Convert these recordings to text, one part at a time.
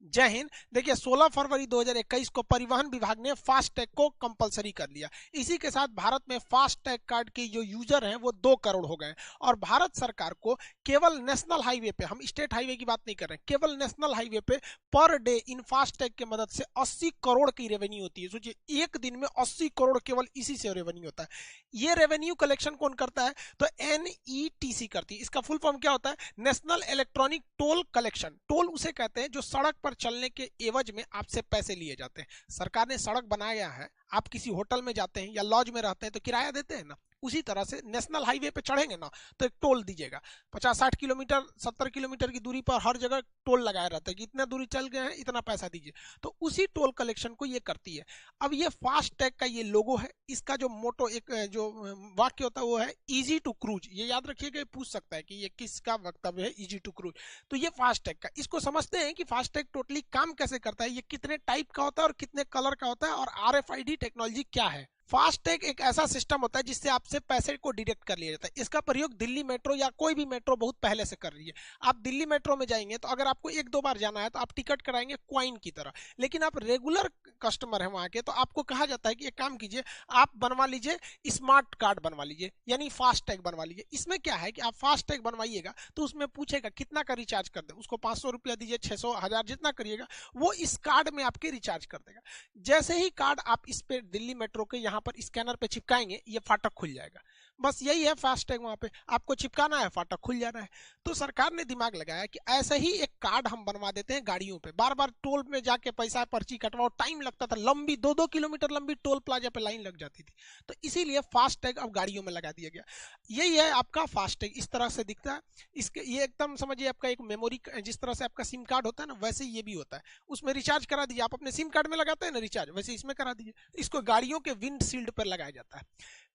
जय हिंद। देखिए 16 फरवरी 2021 को परिवहन विभाग ने फास्टैग को कंपलसरी कर लिया। इसी के साथ भारत में फास्टैग कार्ड के जो यूजर हैं वो 2 करोड़ हो गए और भारत सरकार को केवल नेशनल हाईवे पे, हम स्टेट हाईवे की बात नहीं कर रहे हैं, केवल नेशनल हाईवे पे पर डे इन फास्टैग की मदद से 80 करोड़ की रेवेन्यू होती है। सोचिए एक दिन में 80 करोड़ केवल इसी से रेवेन्यू होता है। ये रेवेन्यू कलेक्शन कौन करता है? तो NETC करती है। इसका फुल फॉर्म क्या होता है? National electronic toll collection. Toll उसे कहते हैं जो सड़क पर चलने के एवज में आपसे पैसे लिए जाते हैं। सरकार ने सड़क बनाया है, आप किसी होटल में जाते हैं या लॉज में रहते हैं तो किराया देते हैं ना, उसी तरह से नेशनल हाईवे पे चढ़ेंगे ना तो एक टोल दीजिएगा। 50-60 किलोमीटर 70 किलोमीटर की दूरी पर हर जगह टोल लगाया रहता है कि इतना दूरी चल गए हैं इतना पैसा दीजिए, तो उसी टोल कलेक्शन को ये करती है। अब ये फास्ट टैग का ये लोगो है, इसका जो मोटो एक जो वाक्य होता है वो है इजी टू क्रूज। ये याद रखिएगा, पूछ सकता है कि ये किसका वक्तव्य है, इजी टू क्रूज। तो ये फास्ट टैग का, इसको समझते हैं कि फास्ट टैग टोटली काम कैसे करता है, ये कितने टाइप का होता है और कितने कलर का होता है और RFID टेक्नोलॉजी क्या है। फास्टैग एक ऐसा सिस्टम होता है जिससे आपसे पैसे को डिडक्ट कर लिया जाता है। इसका प्रयोग दिल्ली मेट्रो या कोई भी मेट्रो बहुत पहले से कर रही है। आप दिल्ली मेट्रो में जाएंगे तो अगर आपको 1-2 बार जाना है तो आप टिकट कराएंगे क्वाइन की तरह, लेकिन आप रेगुलर कस्टमर है वहां के तो आपको कहा जाता है कि एक काम कीजिए, आप बनवा लीजिए स्मार्ट कार्ड बनवा लीजिए, यानी फास्टैग बनवा लीजिए। इसमें क्या है कि आप फास्टैग बनवाइएगा तो उसमें पूछेगा कितना का रिचार्ज कर दे, उसको 500 रुपया दीजिए, 600, 1000 जितना करिएगा वो इस कार्ड में आपके रिचार्ज कर देगा। जैसे ही कार्ड आप इस पे दिल्ली मेट्रो के यहाँ पर स्कैनर पे चिपकाएंगे ये फाटक खुल जाएगा। बस यही है फास्टैग, वहां पे आपको चिपकाना है, फाटक खुल जाना है। तो सरकार ने दिमाग लगाया कि ऐसे ही एक कार्ड हम बनवा देते हैं गाड़ियों पे। बार बार टोल में जाके पैसा पर्ची कटवाओ, टाइम लगता था, लंबी 2-2 किलोमीटर लंबी टोल प्लाजा पे लाइन लग जाती थी। तो इसीलिए फास्टैग अब गाड़ियों में लगा दिया गया। यही है आपका फास्टैग, इस तरह से दिखता है। इसके ये एकदम समझिए आपका एक मेमोरी, जिस तरह से आपका सिम कार्ड होता है ना वैसे ये भी होता है, उसमें रिचार्ज करा दीजिए। आप अपने सिम कार्ड में लगाते हैं ना रिचार्ज, वैसे इसमें करा दीजिए। इसको गाड़ियों के विंड शील्ड पर लगाया जाता है।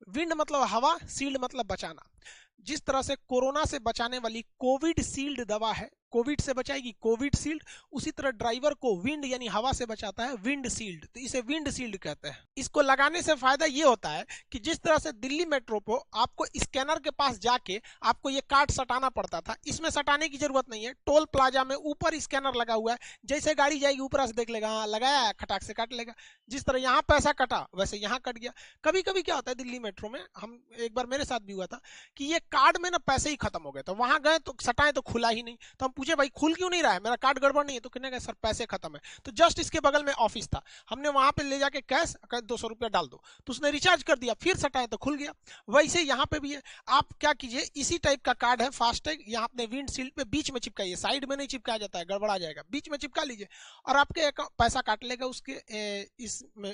विंड मतलब हवा, शील्ड मतलब बचाना। जिस तरह से कोरोना से बचाने वाली कोविड शील्ड दवा है, कोविड से बचाएगी कोविड शील्ड, उसी तरह ड्राइवर को विंड यानी हवा से बचाता है विंड शील्ड, तो इसे विंड शील्ड कहते हैं। इसको लगाने से फायदा ये होता है कि जिस तरह से दिल्ली मेट्रो को आपको स्कैनर के पास जाके आपको ये कार्ड सटाना पड़ता था, इसमें सटाने की जरूरत नहीं है। टोल प्लाजा में ऊपर स्कैनर लगा हुआ है, जैसे गाड़ी जाएगी ऊपर से देख लेगा, हाँ लगाया है, खटाक से काट लेगा। जिस तरह यहाँ पैसा कटा वैसे यहाँ कट गया। कभी कभी क्या होता है दिल्ली मेट्रो में, हम एक बार मेरे साथ भी हुआ था कि ये कार्ड में ना पैसे ही खत्म हो गए, तो वहां गए तो सटाए तो खुला ही नहीं। तो हम पूछे भाई खुल क्यों नहीं रहा है, मेरा कार्ड गड़बड़ नहीं है? तो कहने का सर पैसे खत्म है। तो जस्ट इसके बगल में ऑफिस था, हमने वहां पे ले जाके कैश 200 रुपया डाल दो, तो उसने रिचार्ज कर दिया, फिर सटाए तो खुल गया। वैसे यहाँ पे भी है, आप क्या कीजिए, इसी टाइप का कार्ड है फास्टैग, यहाँ अपने विंड शील्ड पे बीच में चिपकाइए, साइड में नहीं चिपकाया जाता है, गड़बड़ा जाएगा, बीच में चिपका लीजिए और आपके पैसा काट लेगा, उसके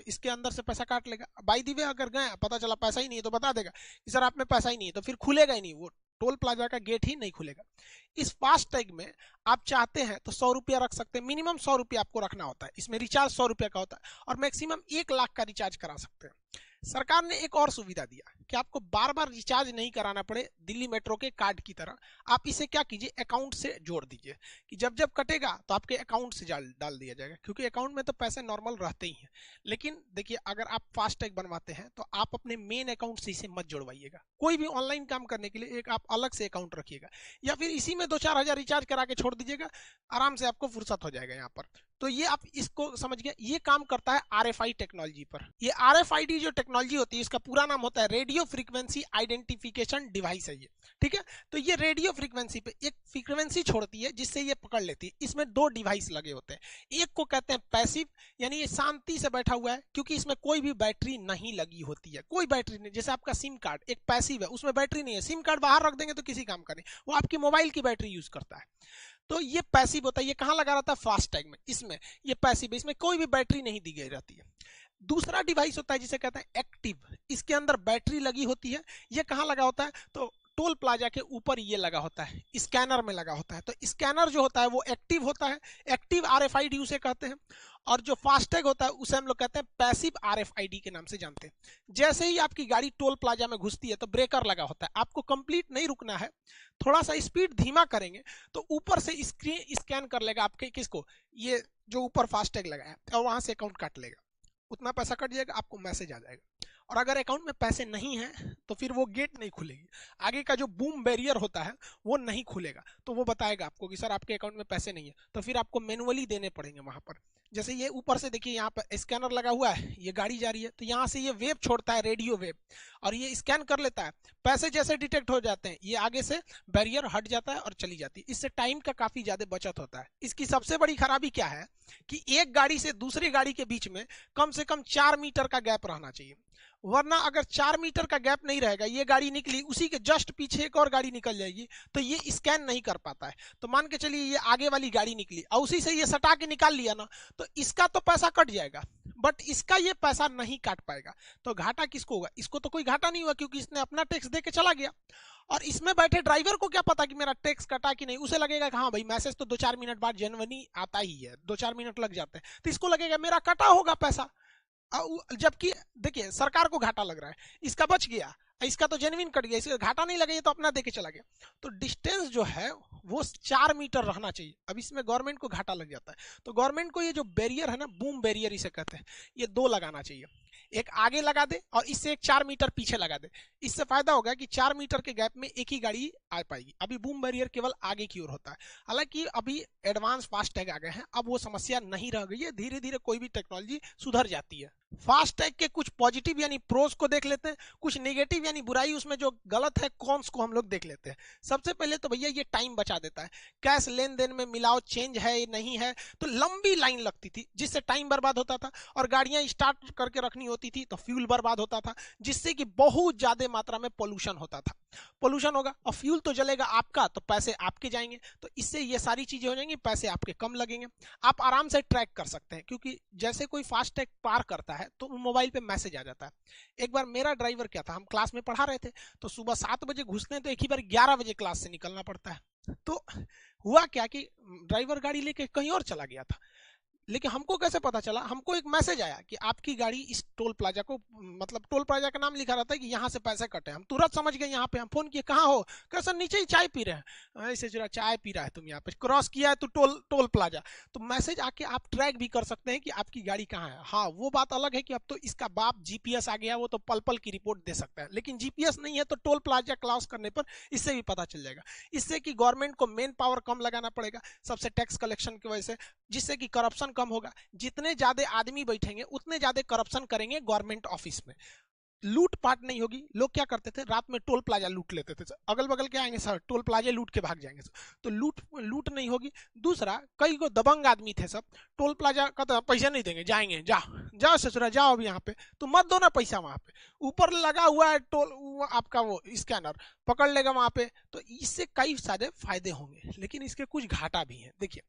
इसके अंदर से पैसा काट लेगा। बाई दी वे अगर गए पता चला पैसा ही नहीं है तो बता देगा कि सर आप में पैसा ही नहीं है, तो फिर खुलेगा ही नहीं, वो टोल प्लाजा का गेट ही नहीं खुलेगा। इस फास्टैग में आप चाहते हैं तो 100 रुपया रख सकते हैं, मिनिमम 100 रुपया आपको रखना होता है। इसमें रिचार्ज 100 रुपया का होता है और मैक्सिमम 1 लाख का रिचार्ज करा सकते हैं। सरकार ने एक और सुविधा दिया कि आपको बार बार रिचार्ज नहीं कराना पड़े दिल्ली मेट्रो के कार्ड की तरह। आप इसे क्या कीजिए, अकाउंट से जोड़ दीजिए कि जब जब कटेगा तो आपके अकाउंट से डाल दिया जाएगा, क्योंकि अकाउंट में तो पैसे नॉर्मल रहते ही हैं। लेकिन देखिए अगर आप फास्टैग बनवाते हैं तो आप अपने मेन अकाउंट से इसे मत जोड़वाइएगा। कोई भी ऑनलाइन काम करने के लिए एक आप अलग से अकाउंट रखिएगा, या फिर इसी में 2-4 हजार रिचार्ज करा के छोड़ दीजिएगा, आराम से आपको फुर्सत हो जाएगा यहाँ पर। तो ये आप इसको समझ गए, ये काम करता है RFID टेक्नोलॉजी पर। ये RFID जो टेक्नोलॉजी होती है इसका पूरा नाम होता है रेडियो फ्रीक्वेंसी आइडेंटिफिकेशन डिवाइस है ये, ठीक है। तो ये रेडियो फ्रीक्वेंसी पे एक फ्रीक्वेंसी छोड़ती है जिससे ये पकड़ लेती है। इसमें 2 डिवाइस लगे होते हैं, एक को कहते हैं पैसिव, यानी ये शांति से बैठा हुआ है क्योंकि इसमें कोई भी बैटरी नहीं लगी होती है, कोई बैटरी नहीं। जैसे आपका सिम कार्ड एक पैसिव है, उसमें बैटरी नहीं है, सिम कार्ड बाहर रख देंगे तो किसी काम का नहीं, वो आपकी मोबाइल की बैटरी यूज करता है। तो ये पैसिव होता है, ये कहाँ लगा रहता है, फास्टैग में। इसमें ये पैसिव है, इसमें कोई भी बैटरी नहीं दी गई रहती है। दूसरा डिवाइस होता है जिसे कहते हैं एक्टिव, इसके अंदर बैटरी लगी होती है। ये कहाँ लगा होता है, तो टोल प्लाजा के ऊपर ये लगा होता है, स्कैनर में लगा होता है। तो स्कैनर जो होता है वो एक्टिव होता है, एक्टिव RFID उसे कहते हैं। और जो फास्टैग होता है उसे हम लोग कहते हैं पैसिव RFID के नाम से जानते हैं। जैसे ही आपकी गाड़ी टोल प्लाजा में घुसती है तो ब्रेकर लगा होता है, आपको कंप्लीट नहीं रुकना है, थोड़ा सा स्पीड धीमा करेंगे तो ऊपर से स्क्रीन स्कैन कर लेगा आपके किसको, ये जो ऊपर फास्टैग लगा है, और वहां से अकाउंट काट लेगा, उतना पैसा कट जाएगा, आपको मैसेज आ जाएगा और अगर अकाउंट में पैसे नहीं हैं तो फिर वो गेट नहीं खुलेगी, आगे का जो बूम बैरियर होता है वो नहीं खुलेगा। तो वो बताएगा आपको कि सर आपके अकाउंट में पैसे नहीं है, तो फिर आपको मैनुअली देने पड़ेंगे वहां पर। जैसे ये ऊपर से देखिए यहाँ पर स्कैनर लगा हुआ है, ये गाड़ी जा रही है तो यहाँ से ये वेव छोड़ता है, रेडियो वेव, और ये स्कैन कर लेता है। पैसे जैसे डिटेक्ट हो जाते हैं ये आगे से बैरियर हट जाता है और चली जाती है। इससे टाइम का काफी ज्यादा बचत होता है। इसकी सबसे बड़ी खराबी क्या है कि एक गाड़ी से दूसरी गाड़ी के बीच में कम से कम 4 मीटर का गैप रहना चाहिए, वरना अगर 4 मीटर का गैप नहीं रहेगा, ये गाड़ी निकली उसी के जस्ट पीछे एक और गाड़ी निकल जाएगी तो ये स्कैन नहीं कर पाता है। तो मान के चलिए ये आगे वाली गाड़ी निकली और उसी से ये सटा के निकाल लिया ना, तो इसका तो पैसा कट जाएगा बट इसका ये पैसा नहीं काट पाएगा। तो घाटा किसको होगा? इसको तो कोई घाटा नहीं हुआ क्योंकि इसने अपना टैक्स दे के चला गया। और इसमें बैठे ड्राइवर को क्या पता कि मेरा टैक्स कटा कि नहीं, उसे लगेगा कि हाँ भाई मैसेज तो 2-4 मिनट बाद जेन्युइनली आता ही है, 2-4 मिनट लग जाते हैं, तो इसको लगेगा मेरा कटा होगा पैसा। जबकि देखिए सरकार को घाटा लग रहा है, इसका बच गया, इसका तो जेन्युइन कट गया, इसका घाटा नहीं लगा, ये तो अपना देके चला गया। तो डिस्टेंस जो है वो 4 मीटर रहना चाहिए। अब इसमें गवर्नमेंट को घाटा लग जाता है, तो गवर्नमेंट को ये जो बैरियर है ना, बूम बैरियर इसे कहते हैं, ये 2 लगाना चाहिए। एक आगे लगा दे और इससे एक 4 मीटर पीछे लगा दे। इससे फायदा होगा कि 4 मीटर के गैप में एक ही गाड़ी आ पाएगी। अभी बूम बैरियर केवल आगे की ओर होता है। हालांकि अभी एडवांस फास्ट टैग आ गए हैं, अब वो समस्या नहीं रह गई है, धीरे धीरे कोई भी टेक्नोलॉजी सुधर जाती है। फास्ट टैग के कुछ पॉजिटिव यानी प्रोस को देख लेते हैं, कुछ नेगेटिव यानी बुराई, उसमें जो गलत है कॉन्स को हम लोग देख लेते हैं। सबसे पहले तो भैया ये टाइम बचा देता है। कैश लेन देन में मिलाओ चेंज है नहीं है तो लंबी लाइन लगती थी जिससे टाइम बर्बाद होता था, और गाड़ियां स्टार्ट करके रखनी होती थी तो फ्यूल बर्बाद होता था, जिससे कि बहुत ज्यादा मात्रा में पोल्यूशन होता था। पोल्यूशन होगा और फ्यूल तो जलेगा आपका, तो पैसे आपके जाएंगे, तो इससे ये सारी चीजें हो जाएंगी, पैसे आपके कम लगेंगे। आप आराम से ट्रैक कर सकते हैं क्योंकि जैसे कोई फास्ट टैग पार करता है तो मोबाइल पे मैसेज आ जाता है। एक बार मेरा ड्राइवर क्या था, हम क्लास में पढ़ा रहे थे तो सुबह 7 बजे घुसते हैं तो एक ही बार 11 बजे क्लास से निकलना पड़ता है। तो हुआ क्या कि ड्राइवर गाड़ी लेके कहीं और चला गया था, लेकिन हमको कैसे पता चला, हमको एक मैसेज आया कि आपकी गाड़ी इस टोल प्लाजा को, मतलब टोल प्लाजा का नाम लिखा रहता है कि यहाँ से पैसे कटे। हम तुरंत समझ गए, यहाँ पे हम फोन किए, कहाँ हो? कैसे? नीचे ही चाय पी रहे हैं। ऐसे जरा चाय पी रहा है तुम, यहाँ पे क्रॉस किया है तो टोल प्लाजा। तो मैसेज आके आप ट्रैक भी कर सकते हैं कि आपकी गाड़ी कहाँ है। हाँ वो बात अलग है कि अब तो इसका बाप जीपीएस आ गया, वो तो पल पल की रिपोर्ट दे सकता है, लेकिन जीपीएस नहीं है तो टोल प्लाजा क्रॉस करने पर इससे भी पता चल जाएगा। इससे कि गवर्नमेंट को मेन पावर कम लगाना पड़ेगा, सबसे टैक्स कलेक्शन की वजह से, जिससे कि करप्शन कम होगा। जितने ज्यादा आदमी बैठेंगे उतने ज्यादा करप्शन करेंगे गवर्नमेंट ऑफिस में, लूट पाट नहीं होगी। लोग क्या करते थे, रात में टोल प्लाजा लूट लेते थे, अगल बगल के आएंगे सर टोल प्लाजा लूट के भाग जाएंगे सर, तो लूट नहीं होगी। दूसरा, कई को दबंग आदमी थे सब, टोल प्लाजा का तो पैसा नहीं देंगे, जाएंगे, जाओ ससुरा जाओ अब यहाँ पे, तो मत दो ना पैसा, वहां पे ऊपर लगा हुआ है टोल आपका वो स्कैनर पकड़ लेगा वहां पे। तो इससे कई सारे फायदे होंगे, लेकिन इसके कुछ घाटा भी है। देखिए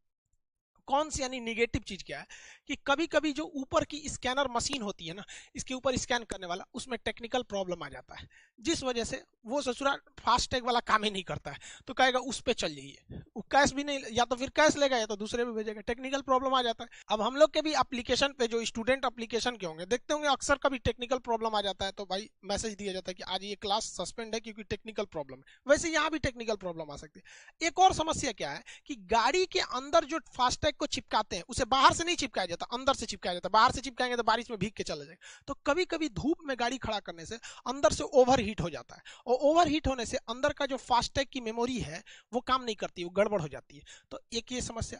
कौन सी यानी निगेटिव चीज क्या है कि कभी कभी जो ऊपर की स्कैनर मशीन होती है ना, इसके ऊपर स्कैन करने वाला, उसमें टेक्निकल प्रॉब्लम आ जाता है, जिस वजह से वो ससुरा फास्ट टैग वाला काम ही नहीं करता है, तो कहेगा उस पे चल जाइए, वो कैश भी नहीं, या तो फिर कैश लेगा या तो दूसरे पे भेजेगा, टेक्निकल प्रॉब्लम आ जाता है। अब हम लोग के भी एप्लीकेशन पे, जो स्टूडेंट एप्लीकेशन के होंगे, देखते होंगे अक्सर कभी टेक्निकल प्रॉब्लम आ जाता है तो भाई मैसेज दिया जाता है कि आज ये क्लास सस्पेंड है क्योंकि टेक्निकल प्रॉब्लम है। वैसे यहाँ भी टेक्निकल प्रॉब्लम आ सकती है। एक और समस्या क्या है कि गाड़ी के अंदर जो फास्ट टैग को चिपकाते हैं उसे बाहर से नहीं चिपकाया जाता, अंदर से चिपकाया जाता। बाहर से चिपकाएंगे तो बारिश में भीग के चला जाएगा, तो कभी कभी धूप में गाड़ी खड़ा करने से अंदर से ओवर हीट हो जाता है, और ओवर हीट होने से अंदर का जो फास्ट टैग की मेमोरी है वो काम नहीं करती, वो गड़बड़ हो जाती है। तो एक ये समस्या।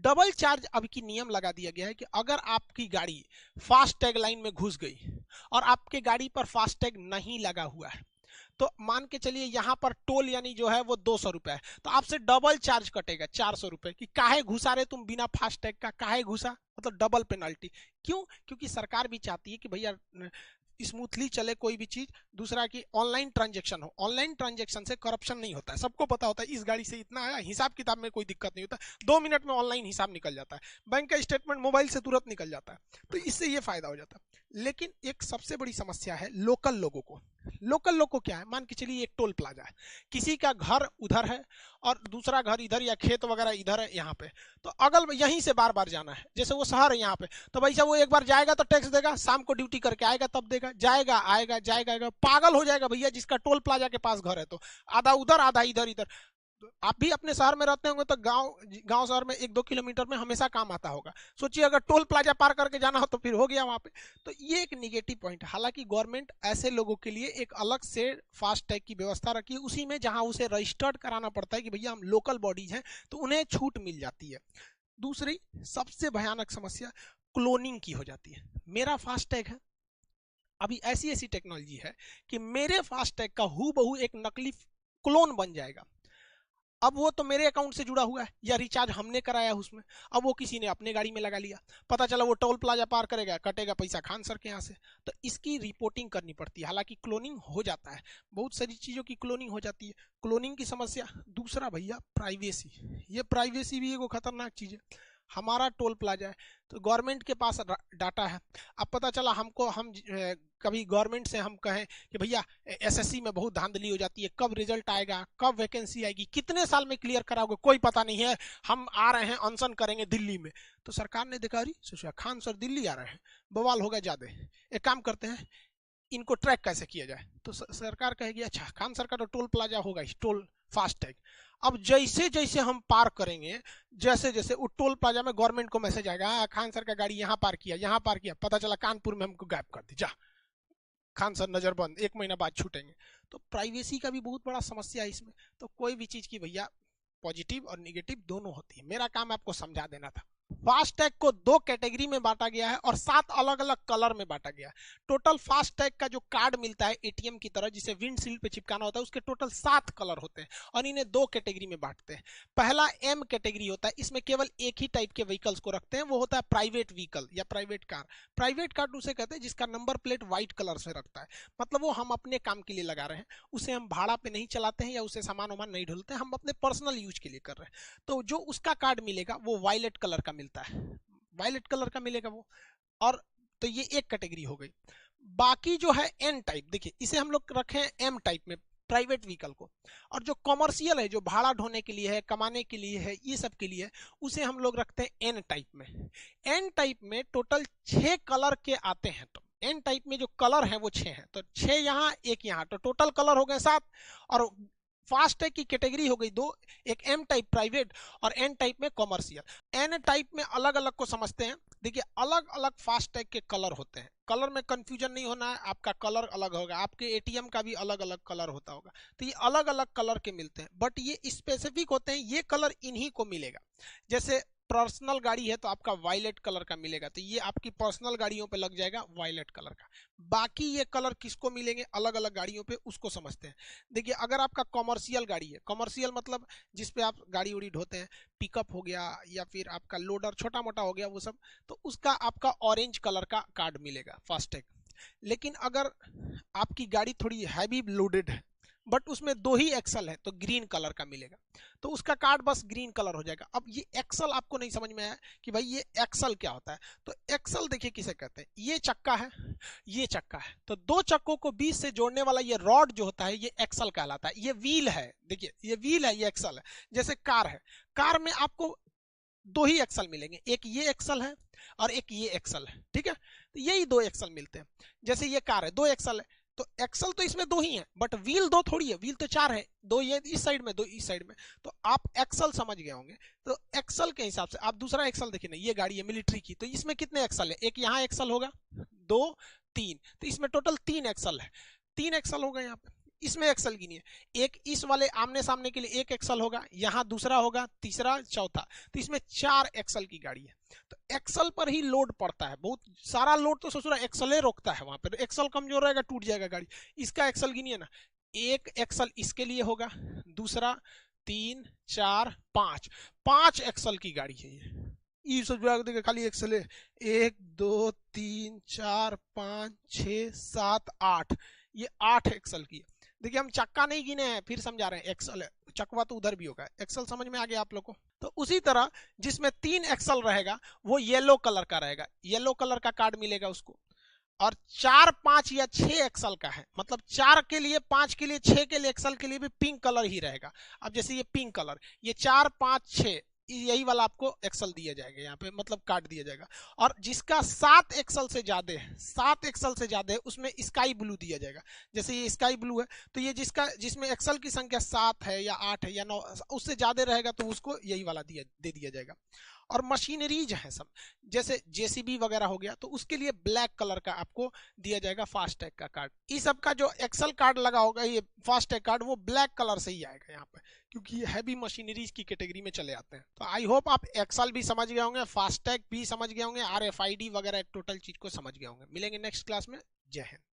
डबल चार्ज अब की नियम लगा दिया गया है कि अगर आपकी गाड़ी फास्ट टैग लाइन में घुस गई और आपके गाड़ी पर फास्ट टैग नहीं लगा हुआ है, तो मान के चलिए यहाँ पर टोल यानी जो है वो 200 रुपए है, तो आपसे डबल चार्ज कटेगा 400 रुपए कि काहे घुसा रहे तुम बिना फास्ट टैग का, काहे घुसा, मतलब डबल पेनल्टी। क्यों? क्योंकि सरकार भी चाहती है कि भैया स्मूथली चले कोई भी चीज। दूसरा कि ऑनलाइन ट्रांजेक्शन हो, ऑनलाइन ट्रांजेक्शन से करप्शन नहीं होता है, सबको पता होता है इस गाड़ी से इतना आया, हिसाब किताब में कोई दिक्कत नहीं होता, 2 मिनट में ऑनलाइन हिसाब निकल जाता है, बैंक का स्टेटमेंट मोबाइल से तुरंत निकल जाता है, तो इससे ये फायदा हो जाता है। लेकिन एक सबसे बड़ी समस्या है लोकल लोगों को। लोकल लोग को क्या है, मान के चलिए एक टोल प्लाजा है, किसी का घर उधर है और दूसरा घर इधर या खेत वगैरह इधर है यहाँ पे, तो अगल यहीं से बार बार जाना है, जैसे वो शहर है यहाँ पे, तो भाई साहब वो एक बार जाएगा तो टैक्स देगा, शाम को ड्यूटी करके आएगा तब देगा, जाएगा आएगा जाएगा आएगा, पागल हो जाएगा भैया जिसका टोल प्लाजा के पास घर है, तो आधा उधर आधा इधर इधर। आप भी अपने शहर में रहते होंगे तो गांव शहर में 1-2 किलोमीटर में हमेशा काम आता होगा। सोचिए अगर टोल प्लाजा पार करके जाना हो तो फिर हो गया वहां पे। तो ये एक निगेटिव पॉइंट है। हालांकि गवर्नमेंट ऐसे लोगों के लिए एक अलग से फास्ट टैग की व्यवस्था रखी है, उसी में जहां उसे रजिस्टर्ड कराना पड़ता है कि भैया हम लोकल बॉडीज हैं, तो उन्हें छूट मिल जाती है। दूसरी सबसे भयानक समस्या क्लोनिंग की हो जाती है। मेरा फास्ट टैग है, अभी ऐसी ऐसी टेक्नोलॉजी है कि मेरे फास्ट टैग का हूबहू एक नकली क्लोन बन जाएगा। अब वो तो मेरे अकाउंट से जुड़ा हुआ है या रिचार्ज हमने कराया है उसमें, अब वो किसी ने अपने गाड़ी में लगा लिया, पता चला वो टोल प्लाजा पार करेगा, कटेगा पैसा खान सर के यहाँ से, तो इसकी रिपोर्टिंग करनी पड़ती है। हालांकि क्लोनिंग हो जाता है, बहुत सारी चीज़ों की क्लोनिंग हो जाती है, क्लोनिंग की समस्या। दूसरा भैया प्राइवेसी, ये प्राइवेसी भी एक खतरनाक चीज़ है। हमारा टोल प्लाजा है तो गवर्नमेंट के पास डाटा है। अब पता चला हमको, हम कभी गवर्नमेंट से हम कहें कि भैया एसएससी में बहुत धांधली हो जाती है, कब रिजल्ट आएगा, कब वैकेंसी आएगी, कितने साल में क्लियर कराओगे, कोई पता नहीं है, हम आ रहे हैं अनशन करेंगे दिल्ली में। तो सरकार ने देखा अरे सोचा खान सर दिल्ली आ रहे हैं, बवाल होगा ज्यादा, एक काम करते हैं इनको ट्रैक कैसे किया जाए। तो सरकार कहेगी अच्छा खान सर का तो टोल प्लाजा होगा, टोल फास्ट टैग। अब जैसे जैसे हम पार करेंगे, जैसे जैसे वो टोल प्लाजा में गवर्नमेंट को मैसेज आएगा खान सर का गाड़ी यहाँ पार किया, यहाँ पार किया, पता चला कानपुर में हमको गायब कर दी, जा खान सर नजरबंद, 1 महीना बाद छूटेंगे। तो प्राइवेसी का भी बहुत बड़ा समस्या है इसमें। तो कोई भी चीज की भैया पॉजिटिव और निगेटिव दोनों होती है, मेरा काम आपको समझा देना था। फास्ट टैग को 2 कैटेगरी में बांटा गया है और 7 अलग अलग कलर में बांटा गया है। टोटल फास्ट टैग का जो कार्ड मिलता है एटीएम की तरह जिसे विंडशील्ड पे चिपकाना होता है, उसके टोटल 7 कलर होते हैं और इन्हें 2 कैटेगरी में बांटते हैं। पहला एम कैटेगरी होता है, इसमें केवल एक ही टाइप के व्हीकल्स को रखते हैं, वो होता है प्राइवेट व्हीकल या प्राइवेट कार। प्राइवेट कार उसे कहते हैं जिसका नंबर प्लेट व्हाइट कलर से रखता है, मतलब वो हम अपने काम के लिए लगा रहे हैं, उसे हम भाड़ा पे नहीं चलाते हैं या उसे सामान वामान नहीं ढोलते हैं, हम अपने पर्सनल यूज के लिए कर रहे हैं। तो जो उसका कार्ड मिलेगा वो वायलेट कलर का मिलता है, वायलेट कलर का मिलेगा वो। और तो ये एक कैटेगरी हो गई। बाकी जो है एन टाइप, देखिए इसे हम लोग रखे हैं एम टाइप में प्राइवेट व्हीकल को, और जो कमर्शियल है जो भाड़ा ढोने के लिए है, कमाने के लिए है, ये सब के लिए उसे हम लोग रखते हैं एन टाइप में। एन टाइप में टोटल 6 कलर के आते हैं। तो एन टाइप में जो कलर है वो 6 हैं, तो 6 यहाँ 1 यहाँ, तो टोटल कलर हो गए 7। और फास्ट टैग की कैटेगरी हो गई 2, एक एम टाइप प्राइवेट और एन टाइप में कमर्शियल। एन टाइप में अलग अलग को समझते हैं। देखिए अलग अलग फास्ट टैग के कलर होते हैं, कलर में कंफ्यूजन नहीं होना है, आपका कलर अलग होगा, आपके एटीएम का भी अलग अलग कलर होता होगा। तो ये अलग अलग कलर के मिलते हैं, बट ये स्पेसिफिक होते हैं, ये कलर इन्हीं को मिलेगा। जैसे पर्सनल गाड़ी है तो आपका वायलेट कलर का मिलेगा, तो ये आपकी पर्सनल गाड़ियों पे लग जाएगा वायलेट कलर का। बाकी ये कलर किसको मिलेंगे अलग अलग गाड़ियों पे, उसको समझते हैं। देखिए अगर आपका कमर्शियल गाड़ी है, कमर्शियल मतलब जिसपे आप गाड़ी उड़ी ढोते हैं, पिकअप हो गया या फिर आपका लोडर छोटा मोटा हो गया वो सब, तो उसका आपका ऑरेंज कलर का कार्ड मिलेगा फास्टैग। लेकिन अगर आपकी गाड़ी थोड़ी हैवी लोडेड है बट उसमें 2 ही एक्सल है तो ग्रीन कलर का मिलेगा, तो उसका कार्ड बस ग्रीन कलर हो जाएगा। अब ये एक्सल आपको नहीं समझ में आया कि भाई ये एक्सल क्या होता है, तो एक्सल देखिए किसे कहते हैं, ये चक्का है, ये चक्का है, तो 2 चक्कों को बीच से जोड़ने वाला ये रॉड जो होता है ये एक्सल कहलाता है। ये व्हील है, देखिए ये व्हील है, ये एक्सल है। जैसे कार है, कार में आपको 2 ही एक्सल मिलेंगे, एक ये एक्सल है और एक ये एक्सल है, ठीक है, तो यही 2 एक्सल मिलते हैं। जैसे ये कार है 2 एक्सल है, तो एक्सल तो इसमें 2 ही है बट व्हील 2 थोड़ी है, व्हील तो 4 है, 2 ये इस साइड में 2 इस साइड में, तो आप एक्सल समझ गए होंगे। तो एक्सल के हिसाब से आप दूसरा एक्सल देखिए ना, ये गाड़ी है मिलिट्री की, तो इसमें कितने एक्सल है, एक यहाँ एक्सल होगा, 2 3, तो इसमें टोटल 3 एक्सल है, 3 एक्सल होगा यहाँ पे। इसमें एक्सल गिनिए, एक इस वाले आमने सामने के लिए 1 एक्सल होगा, यहाँ दूसरा होगा, तीसरा, चौथा, तो इसमें 4 एक्सल की गाड़ी है। तो एक्सल पर ही लोड पड़ता है, बहुत सारा लोड तो ससुरा एक्सले रोकता है वहां पर, एक्सल कमजोर रहेगा टूट जाएगा गाड़ी। इसका एक्सल गिनिए ना, 1 एक्सल इसके लिए होगा, दूसरा 3 4 5, 5 एक्सल की गाड़ी है ये। खाली एक्सल है 1 2 3 4 5 6 7 8, ये 8 एक्सल की है। देखिए हम चक्का नहीं गिने हैं, फिर समझा रहे हैं, एक्सल है, चकवा तो उधर भी होगा, एक्सल समझ में आ गया आप लोग को। तो उसी तरह जिसमें 3 एक्सल रहेगा वो येलो कलर का रहेगा, येलो कलर का कार्ड मिलेगा उसको। और 4 5 या 6 एक्सल का है, मतलब 4 के लिए, 5 के लिए, 6 के लिए, एक्सल के लिए भी पिंक कलर ही रहेगा। अब जैसे ये पिंक कलर, ये 4 5 6 यही वाला आपको एक्सल दिया जाएगा यहाँ पे, मतलब कार्ड दिया जाएगा। और जिसका 7 एक्सल से ज्यादा है, 7 एक्सल से ज्यादा है, उसमें स्काई ब्लू दिया जाएगा। जैसे ये स्काई ब्लू है, तो ये जिसमें एक्सल की संख्या 7 है या 8 है या 9, उससे ज्यादा रहेगा तो उसको यही वाला दे दिया जाएगा। और मशीनरीज है सब, जैसे जेसीबी वगैरह हो गया, तो उसके लिए ब्लैक कलर का आपको दिया जाएगा फास्टैग का कार्ड। इस सब का जो एक्सल कार्ड लगा होगा, ये फास्टैग कार्ड, वो ब्लैक कलर से ही आएगा यहाँ पे, क्योंकि ये हैवी मशीनरीज की कैटेगरी में चले आते हैं। तो आई होप आप एक्सल भी समझ गए होंगे, फास्टैग भी समझ गए होंगे, आरएफआईडी वगैरह टोटल चीज को समझ गए होंगे। मिलेंगे नेक्स्ट क्लास में। जय हिंद।